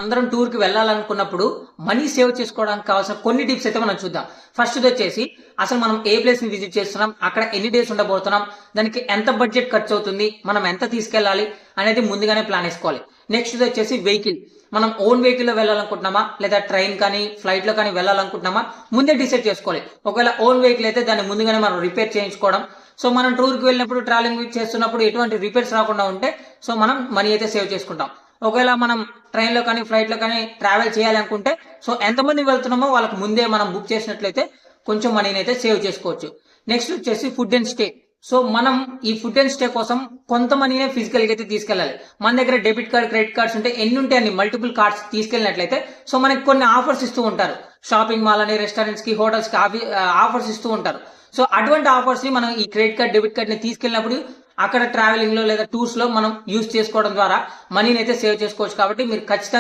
అందరం టూర్ కి వెళ్ళాలనుకున్నప్పుడు money save చేసుకోవడానికి కావాల్సిన కొన్ని టిప్స్ అయితే మనం చూద్దాం. ఫస్ట్ వచ్చేసి అసలు మనం ఏ ప్లేస్ ని విజిట్ చేస్తున్నాం, అక్కడ ఎన్ని డేస్ ఉండబోతున్నాం, దానికి ఎంత బడ్జెట్ ఖర్చు అవుతుంది, మనం ఎంత తీసుకెళ్లాలి అనేది ముందుగానే ప్లాన్ వేసుకోవాలి. నెక్స్ట్ వచ్చేసి వెహికల్, మనం ఓన్ వెహికల్ లో వెళ్ళాలనుకుంటున్నామా లేదా ట్రైన్ కానీ ఫ్లైట్ లో కానీ వెళ్ళాలనుకుంటున్నామా ముందే డిసైడ్ చేసుకోవాలి. ఒకవేళ ఓన్ వెహికల్ అయితే దాన్ని ముందుగానే మనం రిపేర్ చేయించుకోవడం. సో మనం టూర్ కి వెళ్ళినప్పుడు ట్రావెలింగ్ చేస్తున్నప్పుడు ఎటువంటి రిపేర్స్ రాకుండా ఉంటే సో మనం మనీ అయితే సేవ్ చేసుకుంటాం. ఒకవేళ మనం ట్రైన్ లో కానీ ఫ్లైట్ లో కానీ ట్రావెల్ చేయాలి అనుకుంటే సో ఎంతమంది వెళ్తున్నామో వాళ్ళకి ముందే మనం బుక్ చేసినట్లయితే కొంచెం మనీని అయితే సేవ్ చేసుకోవచ్చు. నెక్స్ట్ వచ్చేసి ఫుడ్ అండ్ స్టే. సో మనం ఈ ఫుడ్ అండ్ స్టే కోసం కొంత మనీనే ఫిజికల్ గా అయితే తీసుకెళ్ళాలి. మన దగ్గర డెబిట్ కార్డ్ క్రెడిట్ కార్డ్స్ ఉంటే ఎన్ని ఉంటే అన్ని మల్టిపుల్ కార్డ్స్ తీసుకెళ్ళినట్లయితే సో మనకి కొన్ని ఆఫర్స్ ఇస్తూ ఉంటారు. షాపింగ్ మాల్ అని, రెస్టారెంట్స్ కి, హోటల్స్ కి ఆఫర్స్ ఇస్తూ ఉంటారు. సో అటువంటి ఆఫర్స్ ని మనం ఈ క్రెడిట్ కార్డ్ డెబిట్ కార్డ్ ని తీసుకెళ్ళినప్పుడు అక్కడ ట్రావెలింగ్ లో లేదా టూర్స్ లో మనం యూజ్ చేసుకోవడం ద్వారా మనీని అయితే సేవ్ చేసుకోవచ్చు. కాబట్టి మీరు ఖచ్చితంగా